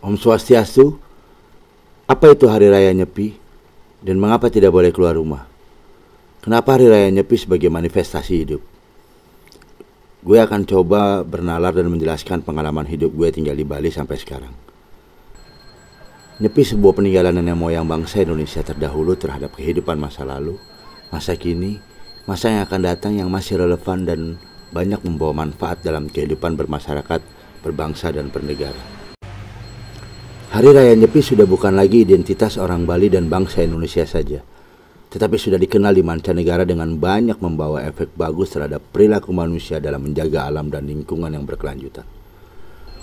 Om Swastiastu, apa itu Hari Raya Nyepi dan mengapa tidak boleh keluar rumah? Kenapa Hari Raya Nyepi sebagai manifestasi hidup? Gue akan coba bernalar dan menjelaskan pengalaman hidup gue tinggal di Bali sampai sekarang. Nyepi sebuah peninggalan nenek moyang bangsa Indonesia terdahulu terhadap kehidupan masa lalu, masa kini, masa yang akan datang yang masih relevan dan banyak membawa manfaat dalam kehidupan bermasyarakat, berbangsa dan bernegara. Hari Raya Nyepi sudah bukan lagi identitas orang Bali dan bangsa Indonesia saja, tetapi sudah dikenal di mancanegara dengan banyak membawa efek bagus terhadap perilaku manusia dalam menjaga alam dan lingkungan yang berkelanjutan.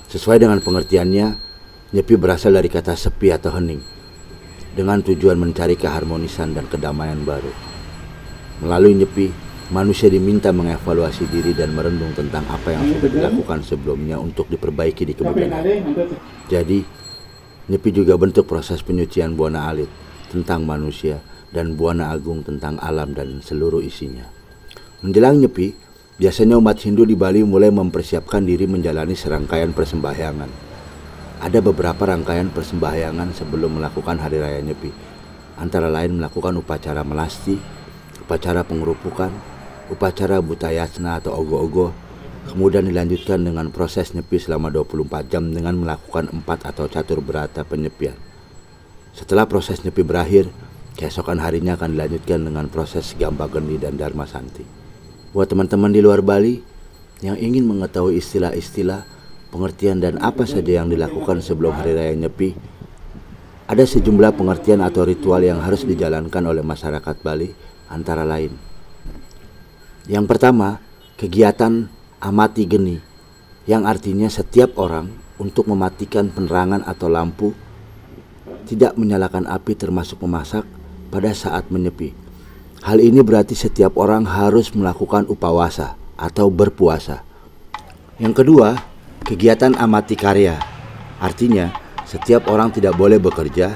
Sesuai dengan pengertiannya, Nyepi berasal dari kata sepi atau hening, dengan tujuan mencari keharmonisan dan kedamaian baru. Melalui Nyepi, manusia diminta mengevaluasi diri dan merenung tentang apa yang sudah dilakukan sebelumnya untuk diperbaiki di kemudian hari. Jadi, Nyepi juga bentuk proses penyucian Buana Alit tentang manusia dan Buana Agung tentang alam dan seluruh isinya. Menjelang Nyepi, biasanya umat Hindu di Bali mulai mempersiapkan diri menjalani serangkaian persembahyangan. Ada beberapa rangkaian persembahyangan sebelum melakukan Hari Raya Nyepi, antara lain melakukan upacara melasti, upacara pengerupukan, upacara butayasna atau ogo-ogo, kemudian dilanjutkan dengan proses nyepi selama 24 jam dengan melakukan 4 atau catur berata penyepian. Setelah proses nyepi berakhir, keesokan harinya akan dilanjutkan dengan proses gamba geni dan dharma santi. Buat teman-teman di luar Bali yang ingin mengetahui istilah-istilah, pengertian dan apa saja yang dilakukan sebelum Hari Raya Nyepi, ada sejumlah pengertian atau ritual yang harus dijalankan oleh masyarakat Bali, antara lain. Yang pertama, kegiatan amati geni, yang artinya setiap orang untuk mematikan penerangan atau lampu, tidak menyalakan api termasuk memasak pada saat menyepi. Hal ini berarti setiap orang harus melakukan upawasa atau berpuasa. Yang kedua, kegiatan amati karya, artinya setiap orang tidak boleh bekerja,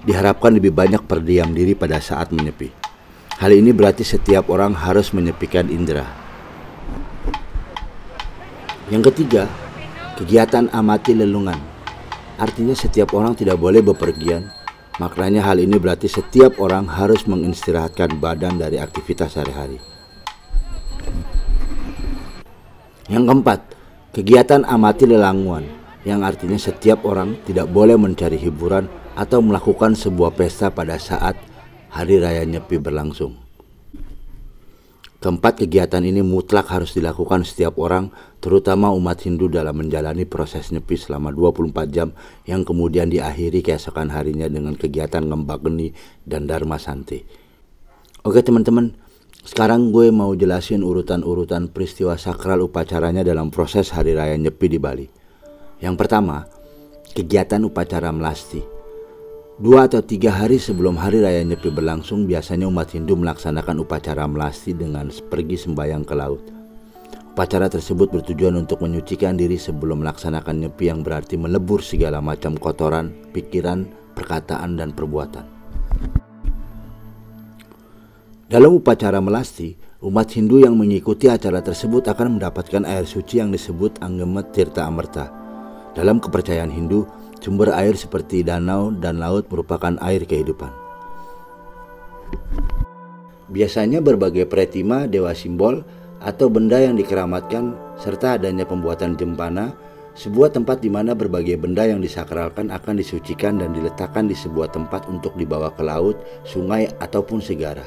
diharapkan lebih banyak berdiam diri pada saat menyepi. Hal ini berarti setiap orang harus menyepikan indera. Yang ketiga, kegiatan amati lelungan, artinya setiap orang tidak boleh bepergian. Maknanya hal ini berarti setiap orang harus mengistirahatkan badan dari aktivitas sehari-hari. Yang keempat, kegiatan amati lelanguan, yang artinya setiap orang tidak boleh mencari hiburan atau melakukan sebuah pesta pada saat Hari Raya Nyepi berlangsung. Keempat kegiatan ini mutlak harus dilakukan setiap orang, terutama umat Hindu dalam menjalani proses nyepi selama 24 jam yang kemudian diakhiri keesokan harinya dengan kegiatan ngembak geni dan dharma santi. Oke teman-teman, sekarang gue mau jelasin urutan-urutan peristiwa sakral upacaranya dalam proses Hari Raya Nyepi di Bali. Yang pertama, kegiatan upacara melasti. 2 atau 3 hari sebelum Hari Raya Nyepi berlangsung, biasanya umat Hindu melaksanakan upacara melasti dengan pergi sembahyang ke laut. Upacara tersebut bertujuan untuk menyucikan diri sebelum melaksanakan nyepi, yang berarti melebur segala macam kotoran, pikiran, perkataan, dan perbuatan. Dalam upacara melasti, umat Hindu yang mengikuti acara tersebut akan mendapatkan air suci yang disebut Anggemet Tirta Amerta. Dalam kepercayaan Hindu, sumber air seperti danau dan laut merupakan air kehidupan. Biasanya berbagai pretima, dewa simbol, atau benda yang dikeramatkan, serta adanya pembuatan jempana, sebuah tempat di mana berbagai benda yang disakralkan akan disucikan dan diletakkan di sebuah tempat untuk dibawa ke laut, sungai, ataupun segara.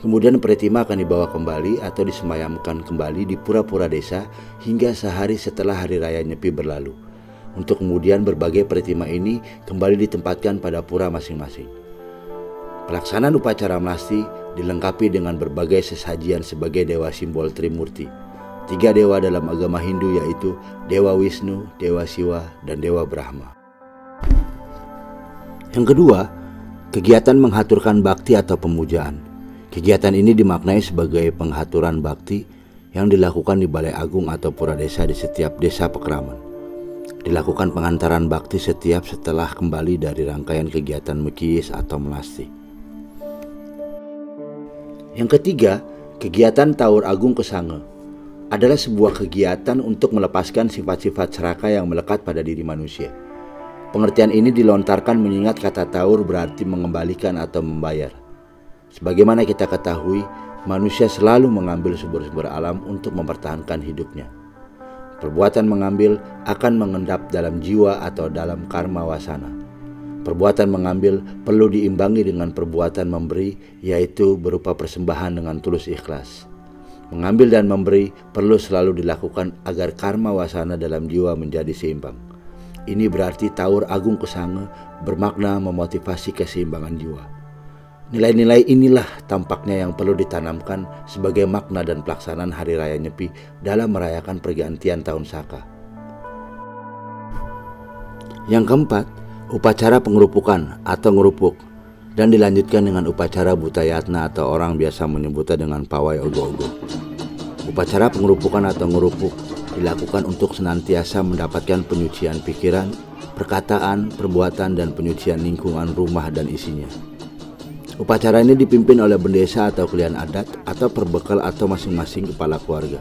Kemudian pretima akan dibawa kembali atau disemayamkan kembali di pura-pura desa hingga sehari setelah Hari Raya Nyepi berlalu. Untuk kemudian berbagai pretima ini kembali ditempatkan pada pura masing-masing. Pelaksanaan upacara melasti dilengkapi dengan berbagai sesajian sebagai dewa simbol Trimurti. 3 dewa dalam agama Hindu yaitu Dewa Wisnu, Dewa Siwa, dan Dewa Brahma. Yang kedua, kegiatan menghaturkan bakti atau pemujaan. Kegiatan ini dimaknai sebagai penghaturan bakti yang dilakukan di balai agung atau pura desa di setiap desa pekeraman. Dilakukan pengantaran bakti setiap setelah kembali dari rangkaian kegiatan mekis atau melasti. Yang ketiga, kegiatan Taur Agung Kesange adalah sebuah kegiatan untuk melepaskan sifat-sifat serakah yang melekat pada diri manusia. Pengertian ini dilontarkan mengingat kata taur berarti mengembalikan atau membayar. Sebagaimana kita ketahui, manusia selalu mengambil sumber-sumber alam untuk mempertahankan hidupnya. Perbuatan mengambil akan mengendap dalam jiwa atau dalam karma wasana. Perbuatan mengambil perlu diimbangi dengan perbuatan memberi, yaitu berupa persembahan dengan tulus ikhlas. Mengambil dan memberi perlu selalu dilakukan agar karma wasana dalam jiwa menjadi seimbang. Ini berarti Taur Agung Kesange bermakna memotivasi keseimbangan jiwa. Nilai-nilai inilah tampaknya yang perlu ditanamkan sebagai makna dan pelaksanaan Hari Raya Nyepi dalam merayakan pergantian Tahun Saka. Yang keempat, upacara pengerupukan atau ngerupuk, dan dilanjutkan dengan upacara Butayatna atau orang biasa menyebutnya dengan pawai ogo-ogo. Upacara pengerupukan atau ngerupuk dilakukan untuk senantiasa mendapatkan penyucian pikiran, perkataan, perbuatan, dan penyucian lingkungan rumah dan isinya. Upacara ini dipimpin oleh bendesa atau klien adat atau perbekal atau masing-masing kepala keluarga.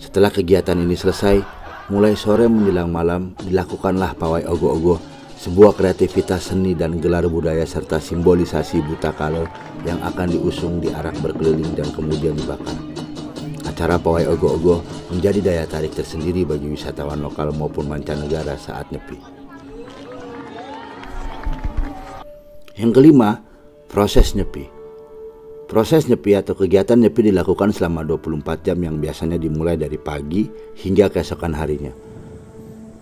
Setelah kegiatan ini selesai, mulai sore menjelang malam dilakukanlah pawai ogo-ogo, sebuah kreativitas seni dan gelar budaya serta simbolisasi buta kala yang akan diusung di arak berkeliling dan kemudian dibakar. Acara pawai ogo-ogo menjadi daya tarik tersendiri bagi wisatawan lokal maupun mancanegara saat Nyepi. Yang kelima, proses Nyepi. Proses Nyepi atau kegiatan Nyepi dilakukan selama 24 jam yang biasanya dimulai dari pagi hingga keesokan harinya.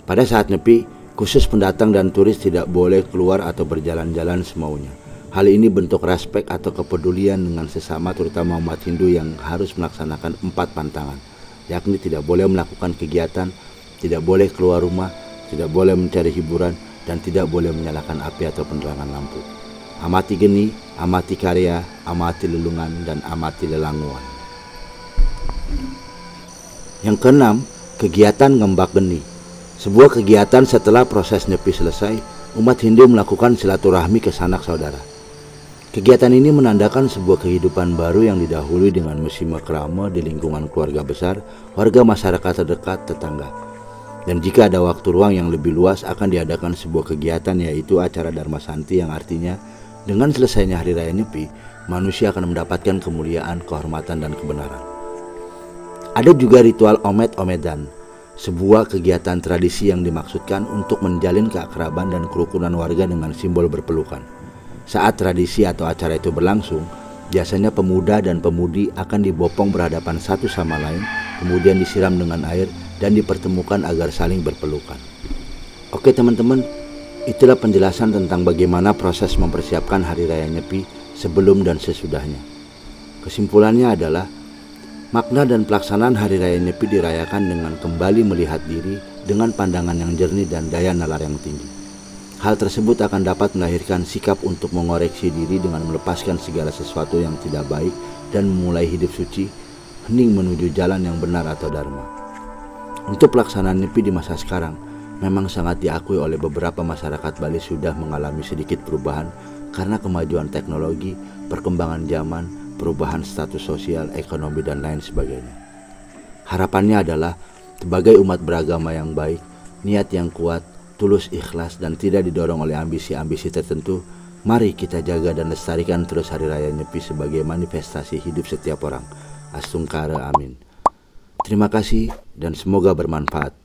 Pada saat Nyepi, khusus pendatang dan turis tidak boleh keluar atau berjalan-jalan semaunya. Hal ini bentuk respek atau kepedulian dengan sesama, terutama umat Hindu yang harus melaksanakan 4 pantangan, yakni tidak boleh melakukan kegiatan, tidak boleh keluar rumah, tidak boleh mencari hiburan, dan tidak boleh menyalakan api atau penerangan lampu. Amati geni, amati karya, amati lelungan, dan amati lelanguan. Yang keenam, kegiatan ngembak geni. Sebuah kegiatan setelah proses Nyepi selesai, umat Hindu melakukan silaturahmi ke sanak saudara. Kegiatan ini menandakan sebuah kehidupan baru yang didahului dengan musim krama di lingkungan keluarga besar, warga masyarakat terdekat, tetangga. Dan jika ada waktu ruang yang lebih luas, akan diadakan sebuah kegiatan, yaitu acara Dharma Santi, yang artinya dengan selesainya Hari Raya Nyepi, manusia akan mendapatkan kemuliaan, kehormatan, dan kebenaran. Ada juga ritual omed-omedan, sebuah kegiatan tradisi yang dimaksudkan untuk menjalin keakraban dan kerukunan warga dengan simbol berpelukan. Saat tradisi atau acara itu berlangsung, biasanya pemuda dan pemudi akan dibopong berhadapan satu sama lain, kemudian disiram dengan air dan dipertemukan agar saling berpelukan. Oke teman-teman, itulah penjelasan tentang bagaimana proses mempersiapkan Hari Raya Nyepi sebelum dan sesudahnya. Kesimpulannya adalah, makna dan pelaksanaan Hari Raya Nyepi dirayakan dengan kembali melihat diri dengan pandangan yang jernih dan daya nalar yang tinggi. Hal tersebut akan dapat melahirkan sikap untuk mengoreksi diri dengan melepaskan segala sesuatu yang tidak baik dan memulai hidup suci, hening menuju jalan yang benar atau dharma. Untuk pelaksanaan Nyepi di masa sekarang, memang sangat diakui oleh beberapa masyarakat Bali sudah mengalami sedikit perubahan karena kemajuan teknologi, perkembangan zaman, perubahan status sosial, ekonomi, dan lain sebagainya. Harapannya adalah sebagai umat beragama yang baik, niat yang kuat, tulus, ikhlas, dan tidak didorong oleh ambisi-ambisi tertentu, mari kita jaga dan lestarikan terus Hari Raya Nyepi sebagai manifestasi hidup setiap orang. Astungkara, amin. Terima kasih dan semoga bermanfaat.